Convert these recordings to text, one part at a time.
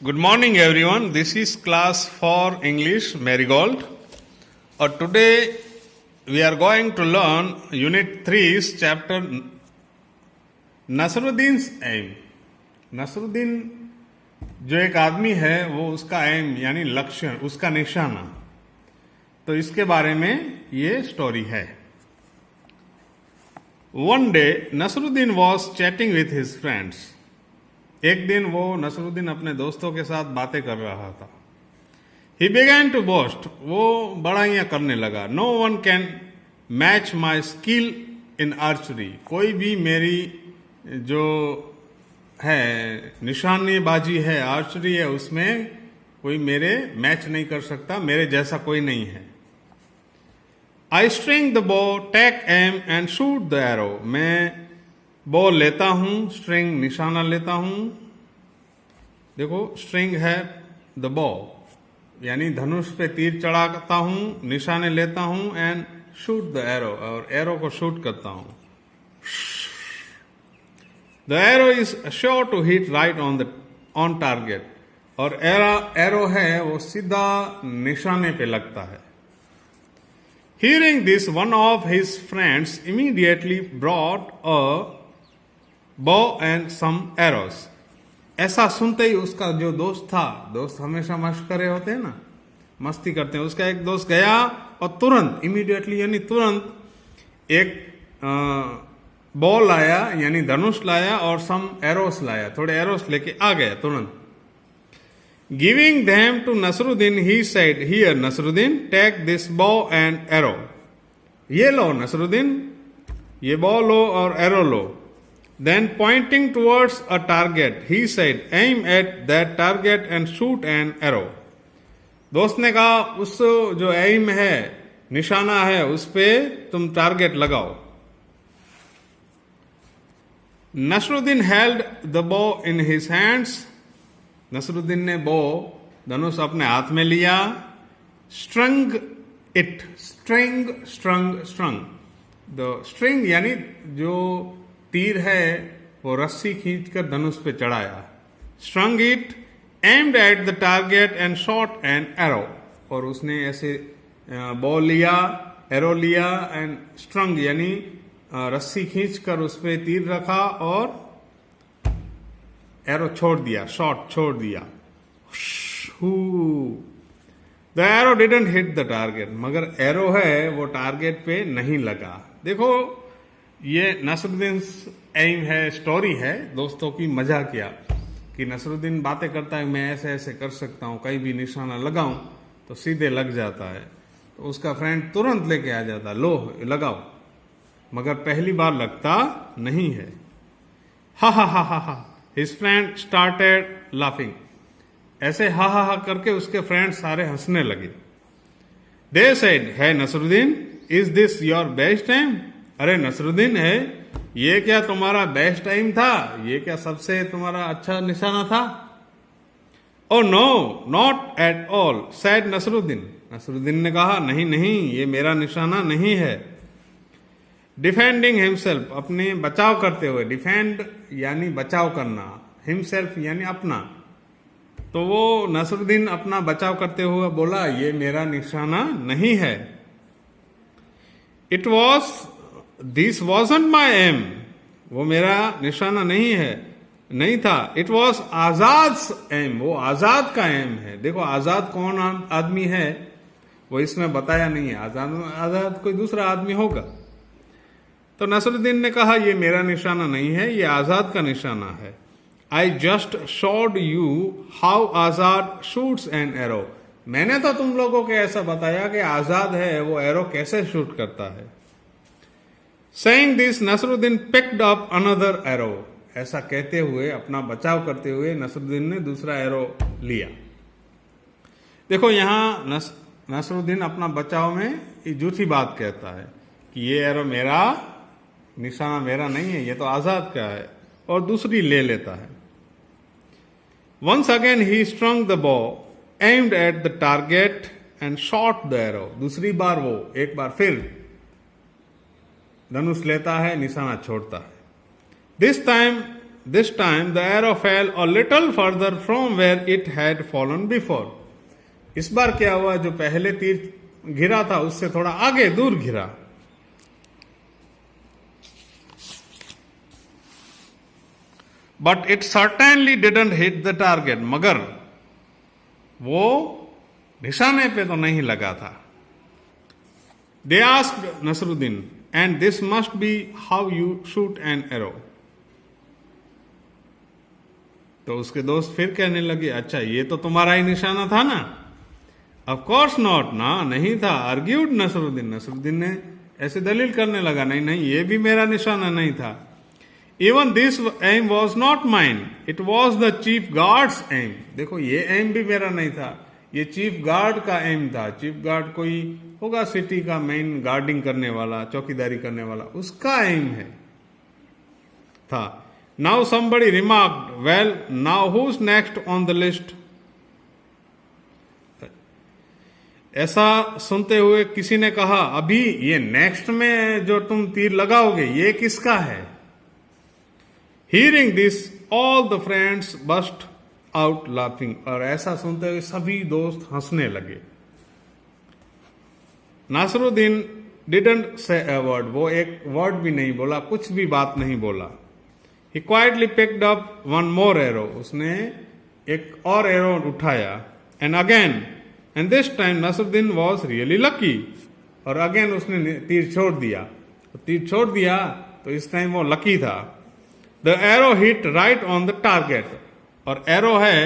Good morning, everyone. This is class for English Marigold. Today we are going to learn Unit 3's chapter Nasruddin's aim. Nasruddin जो एक आदमी है वो उसका M यानी लक्ष्य, उसका निशाना. तो इसके बारे में ये स्टोरी है. One day Nasruddin was chatting with his friends. एक दिन वो नसरुद्दीन अपने दोस्तों के साथ बातें कर रहा था. He began to boast. वो बड़ाइयां करने लगा. No one can match my skill in archery. कोई भी मेरी जो है निशानेबाजी है, आर्चरी है, उसमें कोई मेरे मैच नहीं कर सकता, मेरे जैसा कोई नहीं है. I string the bow, take aim and shoot the arrow. मैं बॉल लेता हूं, स्ट्रिंग निशाना लेता हूं. देखो स्ट्रिंग है द बॉ यानी धनुष पे तीर चढ़ाता हूं, निशाने लेता हूं. एंड शूट द एरो, और एरो को शूट करता हूं. The arrow is sure to hit right on target. और एरो है वो सीधा निशाने पे लगता है. Hearing this, one of his friends immediately brought a bow and some arrows. ऐसा सुनते ही उसका जो दोस्त था, दोस्त हमेशा मशकरे होते हैं ना, मस्ती करते हैं, उसका एक दोस्त गया और तुरंत इमीडिएटली यानी तुरंत एक बॉल लाया यानी धनुष लाया और सम एरोस लाया, थोड़े एरोस लेके आ गया तुरंत. Giving them to Nasruddin he said, here Nasruddin, take this bow and arrow. ये लो नसरुद्दीन, ये बॉल लो और एरो लो. Then pointing towards a target, he said, aim at that target and shoot an arrow. दोस्त ने कहा उस जो एम है, निशाना है, उस पे तुम टारगेट लगाओ. Nasruddin held the bow in his hands. Nasruddin ने बो धनुष अपने हाथ में लिया. स्ट्रंग इट, स्ट्रिंग स्ट्रंग स्ट्रंग. द स्ट्रिंग यानी जो तीर है वो रस्सी खींचकर धनुष पे चढ़ाया. स्ट्रंग it, aimed at the target and shot an arrow. और उसने ऐसे बॉल लिया, एरो लिया, एंड स्ट्रंग यानी रस्सी खींचकर उस पे तीर रखा और एरो छोड़ दिया, शॉट छोड़ दिया. The arrow didn't hit the target. मगर एरो है वो टारगेट पे नहीं लगा. देखो ये नसरुद्दीन एम है, स्टोरी है, दोस्तों की मजा किया कि नसरुद्दीन बातें करता है, मैं ऐसे ऐसे कर सकता हूं, कहीं भी निशाना लगाऊं तो सीधे लग जाता है. तो उसका फ्रेंड तुरंत लेके आ जाता, लो लगाओ, मगर पहली बार लगता नहीं है. हा हा हा हा हा. His friend started laughing. ऐसे हा हा हा करके उसके फ्रेंड सारे हंसने लगे. They said, hey Nasruddin, is this your best time. अरे नसरुद्दीन, है ये क्या तुम्हारा बेस्ट टाइम था, ये क्या सबसे तुम्हारा अच्छा निशाना था. Oh no, not at all, said Nasruddin. Nasruddin ने कहा, नहीं नहीं, ये मेरा निशाना नहीं है. डिफेंडिंग हिमसेल्फ, अपने बचाव करते हुए. डिफेंड यानी बचाव करना, हिमसेल्फ यानी अपना. तो वो नसरुद्दीन अपना बचाव करते हुए बोला, ये मेरा निशाना नहीं है. It was, this wasn't my aim. वो मेरा निशाना नहीं है, नहीं था. इट वॉज आजाद एम, वो आजाद का एम है. देखो आजाद कौन आदमी है वो इसमें बताया नहीं है. आजाद कोई दूसरा आदमी होगा. तो नसरुद्दीन ने कहा, ये मेरा निशाना नहीं है, ये आजाद का निशाना है. I just showed you how Azad shoots an arrow. मैंने तो तुम लोगों को ऐसा बताया कि आजाद है वो एरो कैसे शूट करता है. Saying this, Nasruddin picked up another arrow. ऐसा कहते हुए, अपना बचाव करते हुए नसरुद्दीन ने दूसरा एरो लिया. देखो यहां नसरुद्दीन अपना बचाव में झूठी बात कहता है कि ये एरो मेरा निशाना मेरा नहीं है, ये तो आजाद का है, और दूसरी ले लेता है. Once again he strung the bow, aimed at the target and shot the arrow. दूसरी बार वो एक बार फिर धनुष लेता है, निशाना छोड़ता है. This time This time the arrow fell a little further from where it had fallen before. इस बार क्या हुआ, जो पहले तीर गिरा था उससे थोड़ा आगे दूर गिरा. But it certainly didn't hit the target. मगर वो निशाने पे तो नहीं लगा था. They asked Nasruddin, and this must be how you shoot an arrow. तो उसके दोस्त फिर कहने लगे, अच्छा ये तो तुम्हारा ही निशाना था ना. ऑफ कोर्स नॉट, ना नहीं था. आर्ग्यूड नसरुद्दीन, नसरुद्दीन ने ऐसे दलील करने लगा, नहीं नहीं ये भी मेरा निशाना नहीं था. Even this aim was not mine, it was the chief guard's aim. देखो ये एम भी मेरा नहीं था, ये चीफ गार्ड का एम था. चीफ गार्ड कोई होगा सिटी का मेन गार्डिंग करने वाला, चौकीदारी करने वाला, उसका एम है था. Now somebody remarked, well, now who's next on the list? ऐसा सुनते हुए किसी ने कहा, अभी ये नेक्स्ट में जो तुम तीर लगाओगे ये किसका है? Hearing this, all the friends burst out laughing. और ऐसा सुनते हुए सभी दोस्त हंसने लगे. Nasruddin didn't say a word. वो एक वर्ड भी नहीं बोला, कुछ भी बात नहीं बोला. He quietly picked up one more arrow. उसने एक और एरो उठाया. And again, and this time Nasruddin was really lucky. और अगेन उसने तीर छोड़ दिया. तीर छोड़ दिया तो इस टाइम वो लकी था. The arrow hit right on the target. और एरो है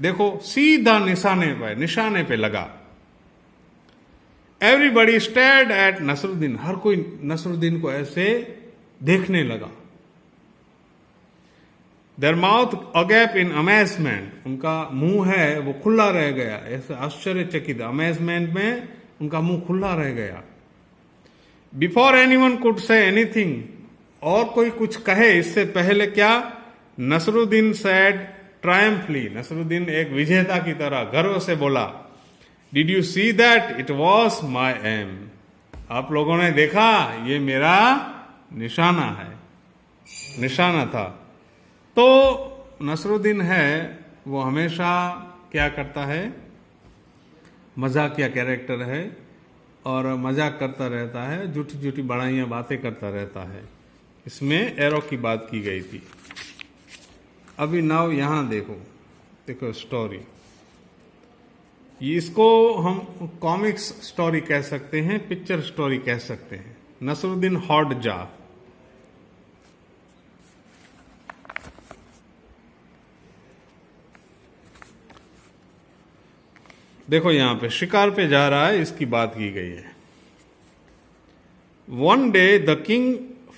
देखो सीधा निशाने पे लगा. Everybody stared at Nasruddin. हर कोई नसरुद्दीन को ऐसे देखने लगा. Their mouth agape in amazement. उनका मुंह है वो खुला रह गया, ऐसे आश्चर्यचकित. अमेजमेंट में उनका मुंह खुला रह गया. Before anyone could say anything, और कोई कुछ कहे इससे पहले क्या, नसरुद्दीन said triumphantly. नसरुद्दीन एक विजेता की तरह गर्व से बोला, Did you see that? It was my aim. आप लोगों ने देखा, ये मेरा निशाना है, निशाना था. तो नसरुद्दीन है वो हमेशा क्या करता है, मजाकिया कैरेक्टर है और मजाक करता रहता है, झूठी झूठी बड़ाइयाँ बातें करता रहता है. इसमें एरो की बात की गई थी. अभी नाउ यहाँ देखो स्टोरी. इसको हम कॉमिक्स स्टोरी कह सकते हैं, पिक्चर स्टोरी कह सकते हैं. नसरुद्दीन होडजा. देखो यहां पे शिकार पे जा रहा है, इसकी बात की गई है. One day the king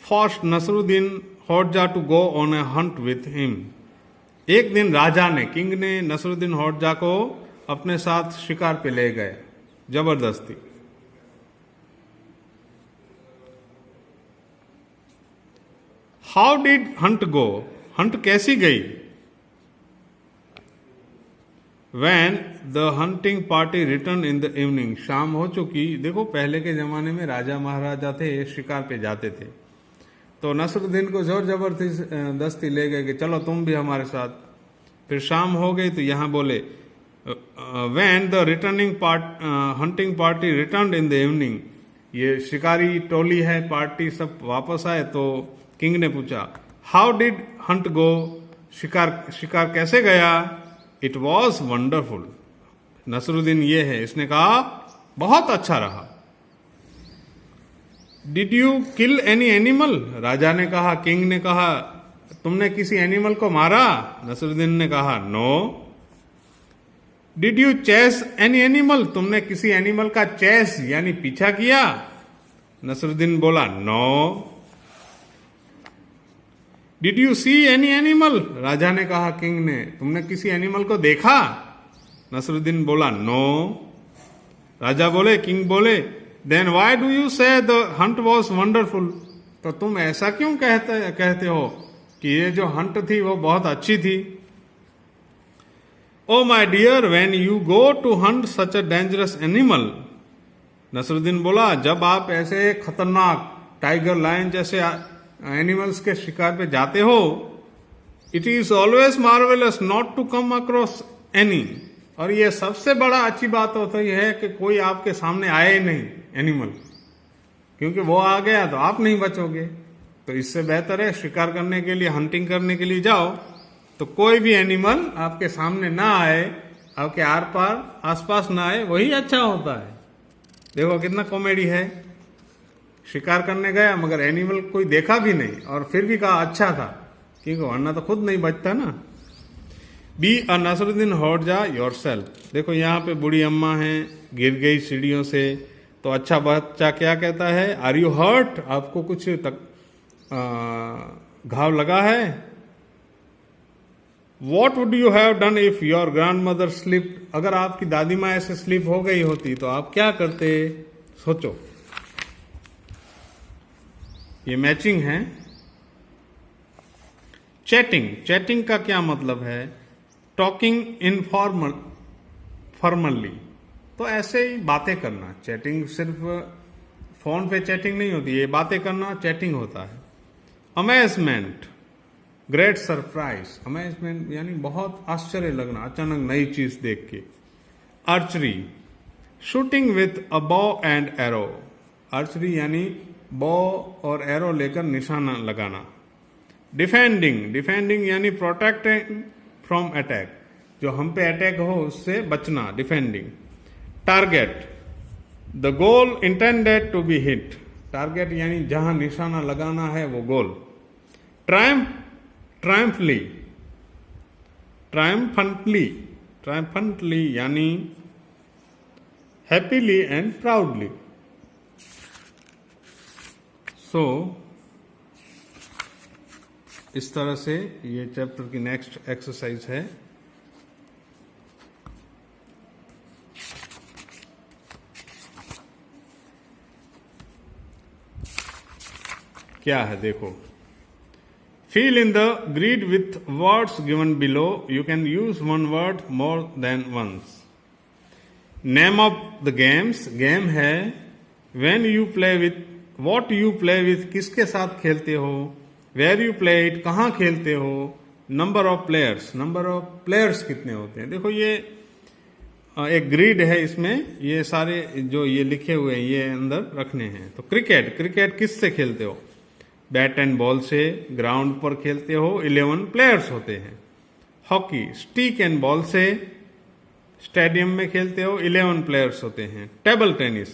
forced Nasruddin Hodja to go on a hunt with him. एक दिन राजा ने, किंग ने नसरुद्दीन होडजा को अपने साथ शिकार पे ले गए जबरदस्ती. How did Hunt go? Hunt कैसी गई? When the hunting party returned in the evening. शाम हो चुकी. देखो पहले के जमाने में राजा महाराजा थे, शिकार पे जाते थे, तो नसरुद्दीन को जोर जबरदस्ती ले गए कि चलो तुम भी हमारे साथ. फिर शाम हो गई तो यहाँ बोले, when the hunting party returned in the evening. ये शिकारी टोली है, पार्टी सब वापस आए तो किंग ने पूछा, how did hunt go? शिकार कैसे गया? It was wonderful. नसरुद्दीन ये है, इसने कहा बहुत अच्छा रहा. Did you kill any animal? राजा ने कहा, किंग ने कहा, तुमने किसी एनिमल को मारा? नसरुद्दीन ने कहा, no. Did you chase any animal? तुमने किसी एनिमल का चेस यानी पीछा किया? नसरुद्दीन बोला, no. Did you see any animal? राजा ने कहा, किंग ने, तुमने किसी एनिमल को देखा? नसरुद्दीन बोला, नो. राजा बोले, किंग बोले, देन वाई डू यू से द हंट वॉज वंडरफुल? तो तुम ऐसा क्यों कहते हो कि ये जो हंट थी वो बहुत अच्छी थी? Oh my dear, when you go to hunt such a dangerous animal. Nasruddin बोला, जब आप ऐसे खतरनाक टाइगर, लायन जैसे एनिमल्स के शिकार पे जाते हो, it is always marvellous not to come across any, और ये सबसे बड़ा अच्छी बात होता है कि कोई आपके सामने आए ही नहीं एनिमल, क्योंकि वो आ गया तो आप नहीं बचोगे। तो इससे बेहतर है शिकार करने के लिए, हंटिंग करने के लिए जाओ तो कोई भी एनिमल आपके सामने ना आए, आपके आर पार आसपास ना आए, वही अच्छा होता है। देखो कितना कॉमेडी है, शिकार करने गया मगर एनिमल कोई देखा भी नहीं और फिर भी कहा अच्छा था, क्योंकि वरना तो खुद नहीं बचता ना। Be a Nasruddin Hodja yourself. देखो यहाँ पे बूढ़ी अम्मा है, गिर गई सीढ़ियों से, तो अच्छा बच्चा क्या कहता है, आर यू हर्ट, आपको कुछ घाव लगा है। What would you have done if your grand mother slip, अगर आपकी दादी माँ ऐसे स्लिप हो गई होती तो आप क्या करते, सोचो। ये मैचिंग है। चैटिंग, चैटिंग का क्या मतलब है, टॉकिंग फॉर्मली, तो ऐसे ही बातें करना। चैटिंग सिर्फ फोन पे चैटिंग नहीं होती, ये बातें करना चैटिंग होता है। अमेजमेंट, ग्रेट सरप्राइज, अमेजमेंट यानी बहुत आश्चर्य लगना, अचानक नई चीज देख के। आर्चरी, शूटिंग विथ अ बॉ एंड एरो, आर्चरी यानी बॉ और एरो लेकर निशाना लगाना। डिफेंडिंग, डिफेंडिंग यानी प्रोटेक्टिंग फ्रॉम अटैक, जो हम पे अटैक हो उससे बचना, defending. Target, the goal intended to be hit, target यानी जहां निशाना लगाना है वो गोल। ट्रायम्फ, ट्रायम्फली, ट्रायम्फंटली, ट्रायम्फंटली यानी हैप्पीली एंड प्राउडली। सो इस तरह से ये चैप्टर की नेक्स्ट एक्सरसाइज है। क्या है देखो, fill in the grid with words given below. You can use one word more than once. Name of the games, game है when you play with, what you play with, किसके साथ खेलते हो, where you play it, कहाँ खेलते हो, number of players, number of players कितने होते हैं। देखो ये एक ग्रिड है, इसमें ये सारे जो ये लिखे हुए हैं ये अंदर रखने हैं। तो क्रिकेट, क्रिकेट किससे खेलते हो, बैट एंड बॉल से, ग्राउंड पर खेलते हो, 11 प्लेयर्स होते हैं। हॉकी, स्टिक एंड बॉल से, स्टेडियम में खेलते हो, 11 प्लेयर्स होते हैं। टेबल टेनिस,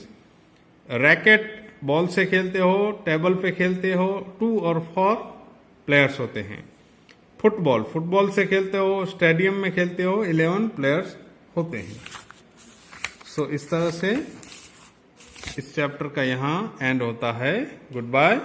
रैकेट बॉल से खेलते हो, टेबल पे खेलते हो, 2 और 4 प्लेयर्स होते हैं। फुटबॉल, फुटबॉल से खेलते हो, स्टेडियम में खेलते हो, 11 प्लेयर्स होते हैं। सो इस तरह से इस चैप्टर का यहाँ एंड होता है। Good bye.